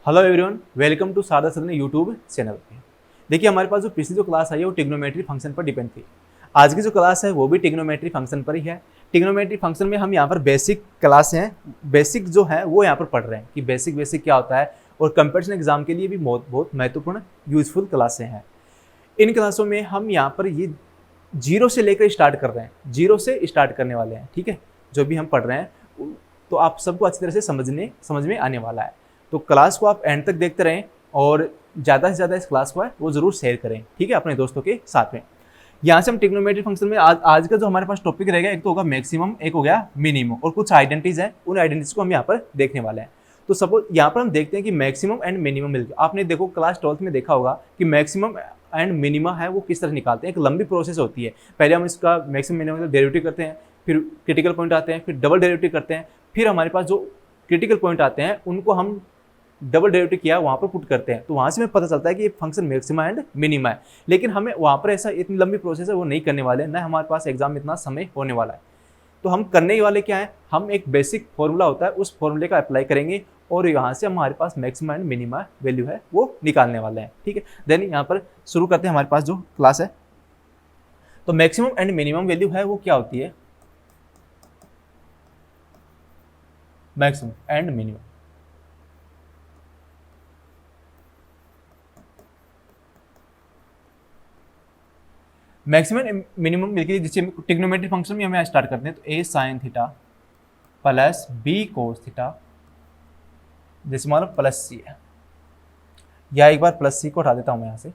Hello everyone, welcome to सादा सदन YouTube channel पे। देखिए, हमारे पास जो पिछली जो क्लास आई है वो ट्रिग्नोमेट्री फंक्शन पर डिपेंड थी। आज की जो क्लास है वो भी ट्रिग्नोमेट्री फंक्शन पर ही है। ट्रिग्नोमेट्री फंक्शन में हम यहाँ पर बेसिक क्लास हैं, बेसिक जो है वो यहाँ पर पढ़ रहे हैं कि बेसिक क्या होता है, और कंपटीशन एग्जाम के लिए भी बहुत बहुत महत्वपूर्ण यूजफुल क्लासें हैं। इन क्लासों में हम यहाँ पर ये जीरो से लेकर स्टार्ट कर रहे हैं, जीरो से स्टार्ट करने वाले हैं। ठीक है, जो भी हम पढ़ रहे हैं तो आप सबको अच्छी तरह से समझ में आने वाला है। तो क्लास को आप एंड तक देखते रहें और ज़्यादा से ज़्यादा इस क्लास को है वो ज़रूर शेयर करें, ठीक है, अपने दोस्तों के साथ में। यहाँ से हम ट्रिग्नोमेट्री फंक्शन में आज का जो हमारे पास टॉपिक रहेगा, एक तो होगा मैक्सिमम, एक हो गया मिनिमम, और कुछ आइडेंटिटीज हैं, उन आइडेंटिटीज को हम यहाँ पर देखने वाले हैं। तो सपोज यहाँ पर हम देखते हैं कि मैक्सिमम एंड मिनिमम मिलकर, आपने देखो क्लास 12th में देखा होगा कि मैक्सिमम एंड मिनिमा है वो किस तरह निकालते हैं। एक लंबी प्रोसेस होती है, पहले हम इसका मैक्सिमम मिनिमम का डेरिवेटिव करते हैं, फिर क्रिटिकल पॉइंट आते हैं, फिर डबल डेरिवेटिव करते हैं, फिर हमारे पास जो क्रिटिकल पॉइंट आते हैं उनको हम डबल डेरिवेटिव किया वहाँ पर पुट करते हैं। तो वहाँ से हमें पता चलता है कि ये फंक्शन मैक्सिमा एंड मिनिमा है। लेकिन हमें वहाँ पर ऐसा इतनी लंबी प्रोसेस है वो नहीं करने वाले, ना हमारे पास एग्जाम में इतना समय होने वाला है। तो हम करने वाले क्या है, हम एक बेसिक फॉर्मूला होता है उस फॉर्मूले का अप्लाई करेंगे और यहाँ से हमारे पास मैक्सिमा एंड मिनिमा वैल्यू है वो निकालने वाले हैं। ठीक है, देन यहाँ पर शुरू करते हैं हमारे पास जो क्लास है। तो मैक्सिमम एंड मिनिमम वैल्यू है वो क्या होती है, maximum and minimum. Maximum minimum मिलकर जिससे ट्रिग्नोमेट्री फंक्शन में हमें स्टार्ट करते हैं। तो a sine theta plus b cos theta, जैसे मान लो प्लस सी है, या एक बार प्लस सी को हटा देता हूं मैं यहां से।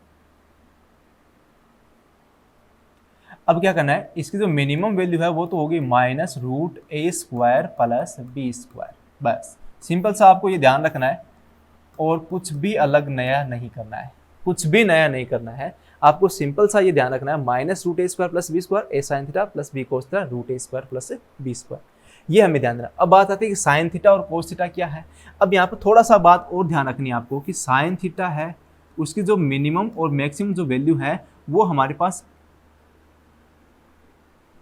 अब क्या करना है, इसकी जो मिनिमम वैल्यू है वो तो होगी minus root a square plus b square. बस सिंपल सा आपको ये ध्यान रखना है और कुछ भी अलग नया नहीं करना है, कुछ भी नया नहीं करना है। आपको सिंपल सा ये ध्यान रखना है, minus root a square plus b square, a sine theta plus b cos theta root a square plus b square, ये हमें ध्यान देना। अब बात आती है कि साइन थीटा और कोस थीटा क्या है। अब यहाँ पर थोड़ा सा बात और ध्यान रखनी है आपको कि साइन थीटा है उसकी जो मिनिमम और मैक्सिमम जो वैल्यू है वो हमारे पास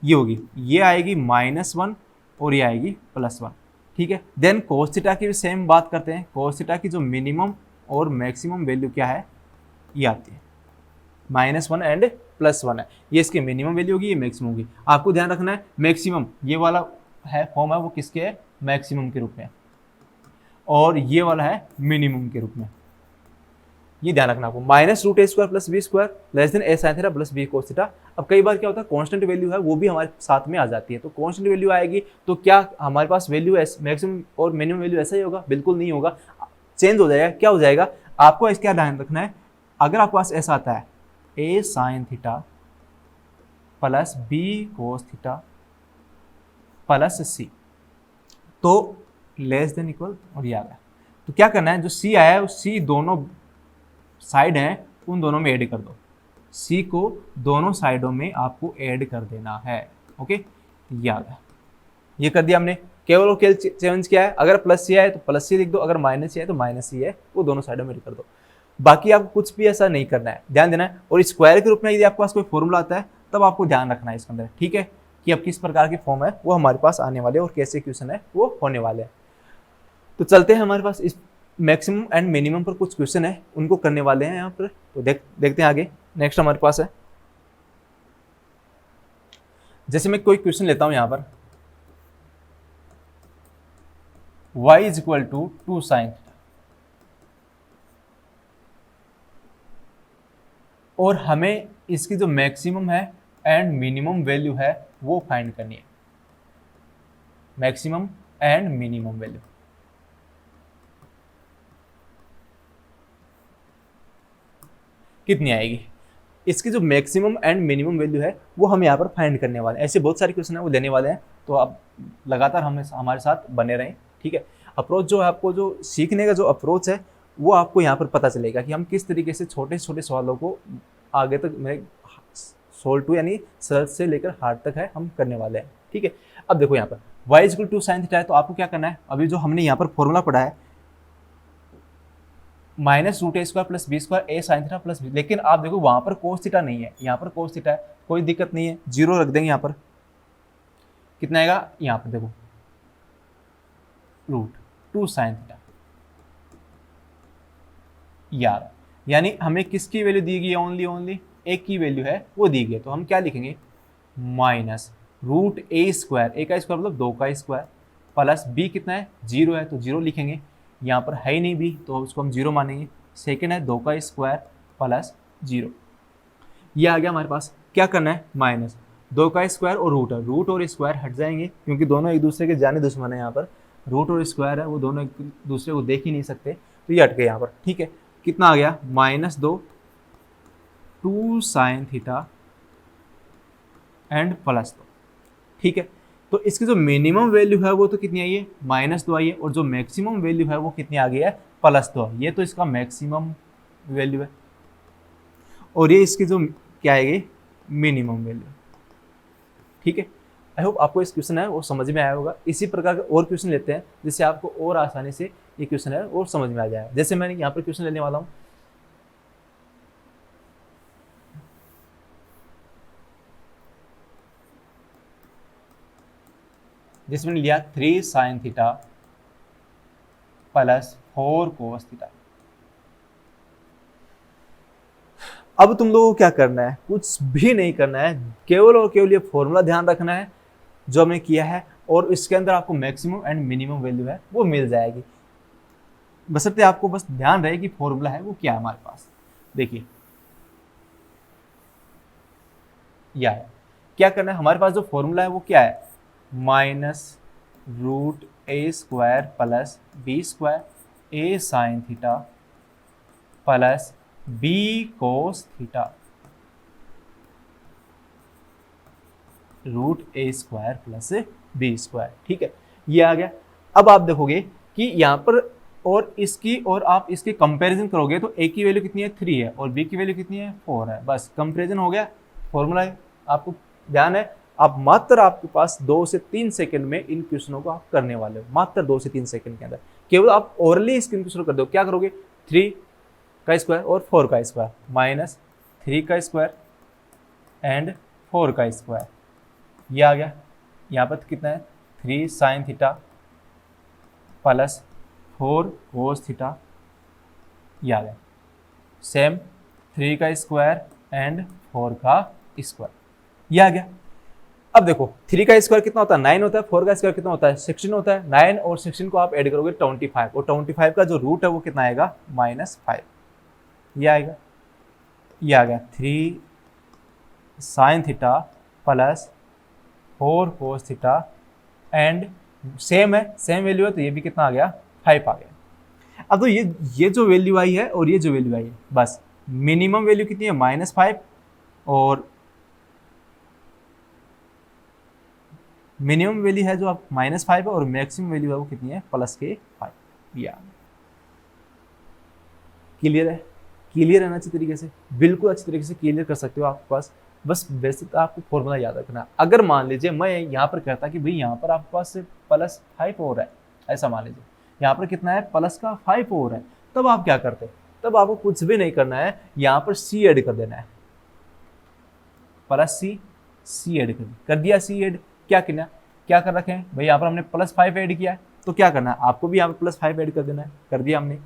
ये होगी, ये आएगी -1 और ये आएगी +1। ठीक है, देन कोस थीटा की भी सेम बात करते हैं। कोस थीटा की जो मिनिमम और मैक्सिमम वैल्यू क्या है, ये आती है -1 एंड +1 है। ये इसकी मिनिमम वैल्यू होगी, ये मैक्सिमम होगी। आपको ध्यान रखना है मैक्सिमम ये वाला है फॉर्म है वो किसके है, मैक्सिमम के रूप में, और ये वाला है मिनिमम के रूप में। ये ध्यान रखना आपको, minus root a square plus b square less than a sine theta plus b cos theta. अब कई बार क्या होता है कांस्टेंट वैल्यू है वो भी हमारे साथ में आ जाती है। तो कांस्टेंट वैल्यू आएगी तो क्या हमारे पास वैल्यू मैक्सिमम और मिनिमम वैल्यू ऐसा ही होगा, बिल्कुल नहीं होगा, चेंज हो जाएगा। क्या हो जाएगा, आपको इसका ध्यान रखना है। अगर आपके पास ऐसा आता है a sine theta plus b cos theta plus c, तो लेस देन इक्वल और ये आ गया, तो क्या करना है, जो सी आया है उस सी दोनों साइड हैं उन दोनों में ऐड कर दो। सी को दोनों साइडों में आपको ऐड कर देना है। ओके, ये आ गया, ये कर दिया हमने। केवल और केवल चेंज किया है, अगर प्लस सी है तो प्लस सी लिख दो, अगर माइनस सी है तो माइनस सी है, वो दोनों साइडों में ऐड कर दो। बाकी आपको कुछ भी ऐसा नहीं करना है, ध्यान देना है। और स्क्वायर के रूप में यदि आपके पास कोई फॉर्मूला आता है तब आपको ध्यान रखना है इसके अंदर, ठीक है, कि अब किस प्रकार के फॉर्म है वो हमारे पास आने वाले और कैसे क्वेश्चन है वो होने वाले हैं। तो चलते हैं, हमारे पास इस मैक्सिमम एंड मिनिमम पर कुछ क्वेश्चन है उनको करने वाले हैं यहाँ पर। तो देखते हैं आगे। नेक्स्ट हमारे पास है, जैसे मैं कोई क्वेश्चन लेता हूं यहाँ पर, y is equal to 2 sine, और हमें इसकी जो मैक्सिमम है एंड मिनिमम वैल्यू है वो फाइंड करनी है। मैक्सिमम एंड मिनिमम वैल्यू कितनी आएगी, इसकी जो मैक्सिमम एंड मिनिमम वैल्यू है वो हम यहाँ पर फाइंड करने वाले हैं। ऐसे बहुत सारे क्वेश्चन है वो देने वाले हैं, तो आप लगातार हमारे साथ बने रहें, ठीक है। अप्रोच जो है, आपको जो सीखने का जो अप्रोच है वो आपको यहाँ पर पता चलेगा कि हम किस तरीके से छोटे छोटे सवालों को आगे तक मेरे सोल्व टू यानी सरल से लेकर हार्ड तक है हम करने वाले हैं, ठीक है। अब देखो यहाँ पर y equal to sine theta है, तो आपको क्या करना है, अभी जो हमने यहाँ पर फॉर्मूला पढ़ा है minus root a square plus b square a sine theta plus B, लेकिन आप देखो वहां पर कोस थीटा नहीं है, यहाँ पर कोस थीटा है, कोई दिक्कत नहीं है, जीरो रख देंगे यहाँ पर। कितना आएगा, यहाँ पर देखो रूट 2 साइन थीटा 11। यानी हमें किसकी वैल्यू दी गई है, ओनली एक की वैल्यू है वो दी गई है, तो हम क्या लिखेंगे माइनस रूट ए स्क्वायर, ए का स्क्वायर मतलब 2 का स्क्वायर, प्लस बी कितना है 0 है तो 0 लिखेंगे, यहाँ पर है ही नहीं बी तो उसको हम 0 मानेंगे। सेकेंड है 2 का स्क्वायर प्लस 0, ये आ गया हमारे पास। क्या करना है माइनस 2 का स्क्वायर और रूट है, रूट और स्क्वायर हट जाएंगे क्योंकि दोनों एक दूसरे के जाने दुश्मन है। यहाँ पर रूट और स्क्वायर है वो दोनों एक दूसरे को देख ही नहीं सकते, तो ये हट गए यहाँ पर। ठीक है, कितना आ गया -2 2 साइन थीटा एंड +2। ठीक है, तो इसकी जो मिनिमम वैल्यू है वो तो कितनी आई है -2 आई है, और जो मैक्सिमम वैल्यू है वो कितनी आ गई है +2। ये तो इसका मैक्सिमम वैल्यू है और ये इसकी जो क्या आएगी मिनिमम वैल्यू। ठीक है, आई होप आपको इस क्वेश्चन है वो समझ में आया होगा। इसी प्रकार के और क्वेश्चन लेते हैं जिससे आपको और आसानी से ये क्वेश्चन है और समझ में आ जाएगा। जैसे मैंने यहाँ पर क्वेश्चन लेने वाला हूँ, जिसमें लिया 3 साइन थीटा प्लस 4 कोस थीटा। अब तुम लोगों को क्या करना है, कुछ भी नहीं करना है, केवल और केवल ये फॉर्मूला ध्यान रखना है जो हमने किया है, और इसके अंदर आपको मैक्सिमम एंड मिनिमम वैल्यू है वो मिल जाएगी। बशर्ते आपको बस ध्यान रहे कि फॉर्मूला है वो क्या है हमारे पास। देखिए यह है, क्या करना है हमारे पास जो फॉर्मूला है वो क्या है -√a² plus b² a sine theta plus b cos theta √a² plus b²। ठीक है, ये आ गया। अब आप देखोगे कि यहाँ पर और इसकी और आप इसकी कंपैरिजन करोगे तो a की वैल्यू कितनी है 3 है और b की वैल्यू कितनी है 4 है, बस कंपैरिजन हो गया। फॉर्मूला है, आपको ध्यान है, आप मात्र आपके पास 2 से 3 सेकंड में इन क्वेश्चनों को आप करने वाले हो, मात्र 2 से 3 सेकंड के अंदर। केवल आप ओरली इस क्वेश्चन कर दो, क्या करोगे 3 का स्क्वायर और 4 का स्क्वायर माइनस 3 का स्क्वायर एंड 4 का स्क्वायर, ये आ गया। यहाँ पर कितना है 3 sign theta plus 4 cos theta, ये आ गया। सेम 3 का स्क्वायर एंड 4 का स्क्वायर, ये आ गया। अब देखो 3 का स्क्वायर कितना होता है 9 होता है, 4 का स्क्वायर कितना होता है 16 होता है। 9 और 16 को आप ऐड करोगे 25, और 25 का जो रूट है वो कितना आएगा -5, ये आएगा। ये आ गया 3 sign theta plus 4 cos theta and same है, सेम वैल्यू है तो ये भी कितना आ गया 5 आ गया। अब तो ये जो वैल्यू आई है और ये जो वैल्यू आई है, बस मिनिमम वैल्यू कितनी है -5 और मिनिमम वैल्यू है जो आप -5 है और मैक्सिमम वैल्यू है वो कितनी है +5। या क्लियर है, क्लियर है ना अच्छी तरीके से, बिल्कुल अच्छी तरीके से क्लियर कर सकते हो आपके पास। बस वैसे तो आपको फॉर्मूला याद रखना। अगर मान लीजिए मैं यहाँ पर कहता कि भाई यहाँ पर आपके पास +5 और है, ऐसा मान लीजिए यहाँ पर कितना है +5 और है, तब आप क्या करते, तब आपको कुछ भी नहीं करना है, यहाँ पर c ऐड कर देना है, +c ऐड कर दिया। c ऐड क्या करना, क्या कर रखे हैं भाई यहाँ पर हमने +5 ऐड किया है, तो क्या करना है आपको भी यहाँ पर +5 ऐड कर देना है, कर दिया हमने,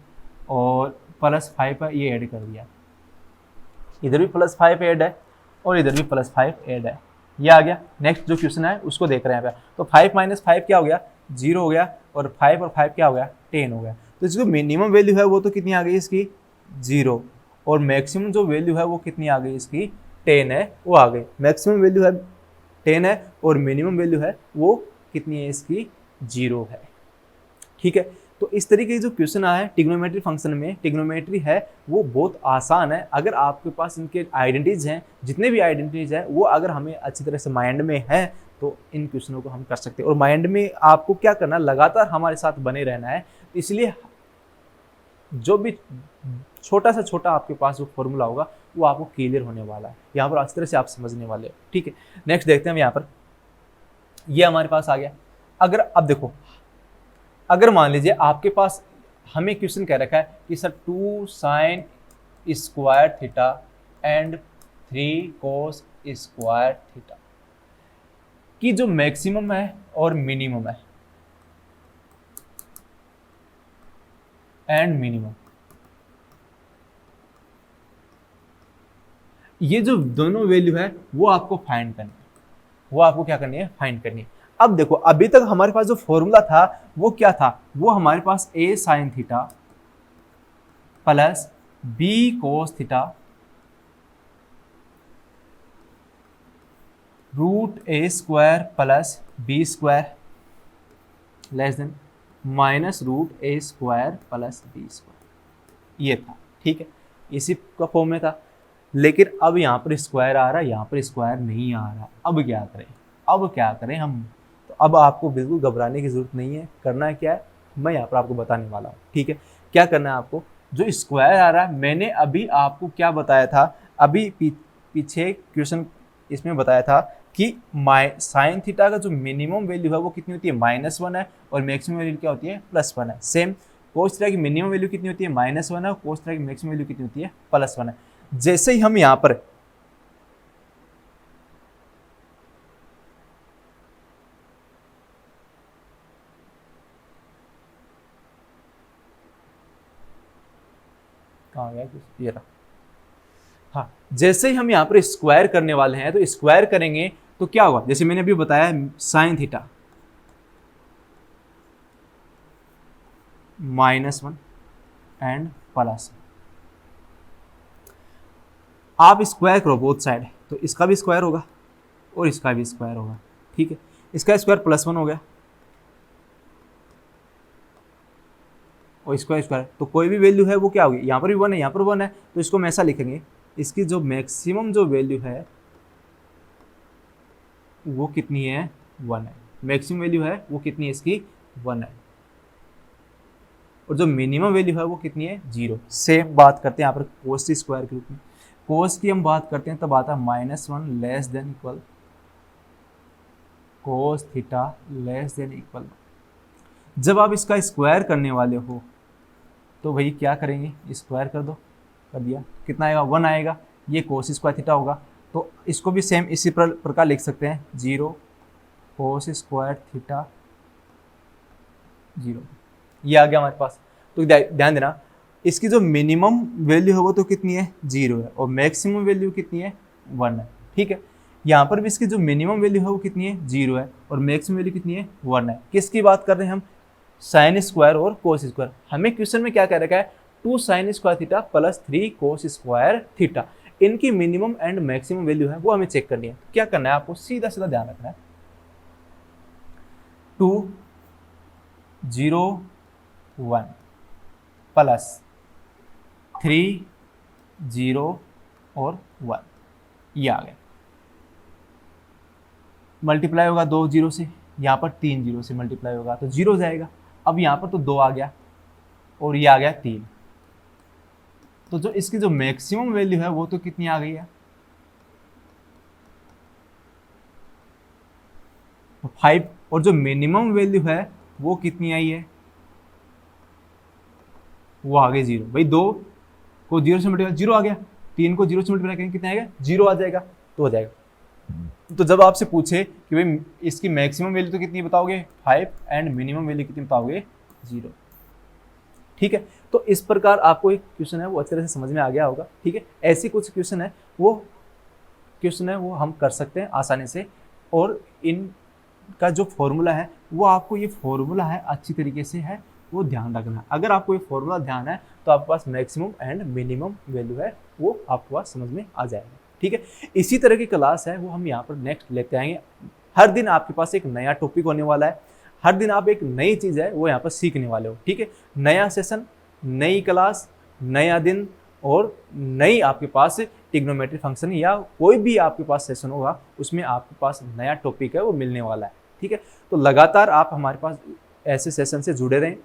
और +5 ये ऐड कर दिया, इधर भी +5 ऐड है और इधर भी +5 ऐड है, ये आ गया। नेक्स्ट जो क्वेश्चन है उसको देख रहे हैं यहाँ पे, तो 5 - 5 क्या हो गया 0 हो गया, और 5 और 5 क्या हो गया 10 हो गया। तो इसकी मिनिमम वैल्यू है वो तो कितनी आ गई इसकी 0, और मैक्सिमम जो वैल्यू है वो कितनी आ गई इसकी 10 है, वो आ गई। मैक्सिमम वैल्यू है 10 है और मिनिमम वैल्यू है वो कितनी है इसकी 0 है। ठीक है, तो इस तरीके के जो क्वेश्चन आए हैं ट्रिग्नोमेट्री फंक्शन में, ट्रिग्नोमेट्री है वो बहुत आसान है। अगर आपके पास इनके आइडेंटिटीज हैं, जितने भी आइडेंटिटीज हैं वो अगर हमें अच्छी तरह से माइंड में है तो इन क्वेश्चनों को हम कर सकते हैं। और माइंड में आपको क्या करना है, लगातार हमारे साथ बने रहना है। इसलिए जो भी छोटा से छोटा आपके पास जो फॉर्मूला होगा वो आपको क्लियर होने वाला है, यहाँ पर अच्छी तरह से आप समझने वाले हो। ठीक है, नेक्स्ट देखते हैं हम। यहाँ पर ये हमारे पास आ गया। अगर अब देखो, अगर मान लीजिए आपके पास हमें क्वेश्चन कह रखा है कि sir 2 sine square theta and 3 cos square theta की जो मैक्सिमम है और मिनिमम है एंड मिनिमम, ये जो दोनों वैल्यू है वो आपको फाइंड करनी है, वो आपको क्या करनी है, फाइंड करनी है। अब देखो अभी तक हमारे पास जो फॉर्मूला था वो क्या था, वो हमारे पास a sine theta plus b cos theta root a square plus b square less than minus root a square plus b square, ये था। ठीक है, इसी का फॉर्म में था। लेकिन अब यहाँ पर स्क्वायर आ रहा है, यहाँ पर स्क्वायर नहीं आ रहा। अब क्या करें, अब क्या करें हम, तो अब आपको बिल्कुल घबराने की जरूरत नहीं है। करना है क्या है, मैं यहाँ पर आपको बताने वाला हूँ। ठीक है, क्या करना है आपको, जो स्क्वायर आ रहा है, मैंने अभी आपको क्या बताया था, अभी पीछे क्वेश्चन इसमें बताया था कि साइन थीटा का जो मिनिमम वैल्यू है वो कितनी होती है, -1 है, और मैक्सिमम वैल्यू क्या होती है, +1 है। सेम कोस थीटा की मिनिमम वैल्यू कितनी होती है, -1 है, और कोस थीटा की मैक्सिमम वैल्यू कितनी होती है, +1 है। जैसे ही हम यहाँ पर कहाँ गया, ये रहा। हाँ, जैसे ही हम यहाँ पर स्क्वायर करने वाले हैं, तो स्क्वायर करेंगे तो क्या होगा, जैसे मैंने अभी बताया साइन थीटा -1 एंड +1, आप स्क्वायर करो बोथ साइड, तो इसका भी स्क्वायर होगा और इसका भी स्क्वायर होगा। ठीक है, इसका स्क्वायर +1 हो गया और इसका स्क्वायर, तो कोई भी वैल्यू है वो क्या होगी, यहाँ पर भी 1 है, यहाँ पर 1 है, तो इसको हम ऐसा लिखेंगे, इसकी जो मैक्सिमम जो वैल्यू है वो कितनी है, 1 है। मैक्सिमम वैल्यू है वो कितनी है, इसकी 1 है, और जो मिनिमम वैल्यू है वो कितनी है, 0। सेम बात करते हैं यहाँ पर कोस टी स्क्वायर के रूप में। कोस की हम बात करते हैं तब आता है -1 less than equal cos theta less than equal. जब आप इसका स्क्वायर करने वाले हो तो भाई क्या करेंगे, स्क्वायर कर दो, कर दिया, कितना आएगा, 1 आएगा, ये कोस स्क्वायर थीटा होगा। तो इसको भी सेम इसी प्रकार लिख सकते हैं, 0 कोस स्क्वायर थीटा 0, ये आ गया हमारे पास। तो ध्यान देना, इसकी जो मिनिमम वैल्यू है वो तो कितनी है, 0 है, और मैक्सिमम वैल्यू कितनी है, 1 है। ठीक है, यहाँ पर भी इसकी जो मिनिमम वैल्यू है वो कितनी है, 0 है, और मैक्सिमम वैल्यू कितनी है, 1 है। किसकी बात कर रहे हैं हम, साइन स्क्वायर और कोस स्क्वायर। हमें क्वेश्चन में क्या कह रखा है, 2 sine square theta plus 3 cos square theta, इनकी मिनिमम एंड मैक्सिमम वैल्यू है वो हमें चेक करनी है। क्या करना है आपको, सीधा सीधा ध्यान रखना है, 2 0 1 प्लस 3 0 और 1, ये आ गया। मल्टीप्लाई होगा 2 0 से, यहाँ पर 3 0 से मल्टीप्लाई होगा तो 0 जाएगा। अब यहाँ पर तो 2 आ गया और ये आ गया 3, तो जो इसकी जो मैक्सिमम वैल्यू है वो तो कितनी आ गई है, 5, और जो मिनिमम वैल्यू है वो कितनी आई है, वो आ गई 0। भाई 2 को 0 से मल्टीप्लाई 0 आ गया, 3 को 0 से मल्टीप्लाई करेंगे कितना आएगा, 0 आ जाएगा, तो हो जाएगा। तो जब आपसे पूछे कि भाई इसकी मैक्सिमम वैल्यू तो कितनी बताओगे, 5, एंड मिनिमम वैल्यू कितनी बताओगे, 0। ठीक है, तो इस प्रकार आपको एक क्वेश्चन है वो अच्छी तरह से समझ में आ गया होगा। ठीक है, ऐसी कुछ क्वेश्चन है वो हम कर सकते हैं आसानी से, और इनका जो फॉर्मूला है वो आपको, ये फॉर्मूला है अच्छी तरीके से है वो ध्यान रखना है। अगर आपको ये फॉर्मूला ध्यान है तो आपके पास मैक्सिमम एंड मिनिमम वैल्यू है वो आपके पास समझ में आ जाएगा। ठीक है, इसी तरह की क्लास है वो हम यहाँ पर नेक्स्ट लेते आएंगे। हर दिन आपके पास एक नया टॉपिक होने वाला है, हर दिन आप एक नई चीज़ है वो यहाँ पर सीखने वाले हो। ठीक है, नया सेशन, नई क्लास, नया दिन, और नई आपके पास ट्रिग्नोमेट्री फंक्शन या कोई भी आपके पास सेशन होगा उसमें आपके पास नया टॉपिक है वो मिलने वाला है। ठीक है, तो लगातार आप हमारे पास ऐसे सेशन से जुड़े रहें,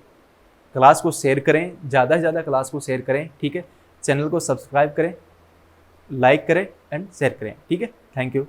क्लास को शेयर करें, ज़्यादा से ज़्यादा क्लास को शेयर करें। ठीक है, चैनल को सब्सक्राइब करें, लाइक करें एंड शेयर करें। ठीक है, थैंक यू।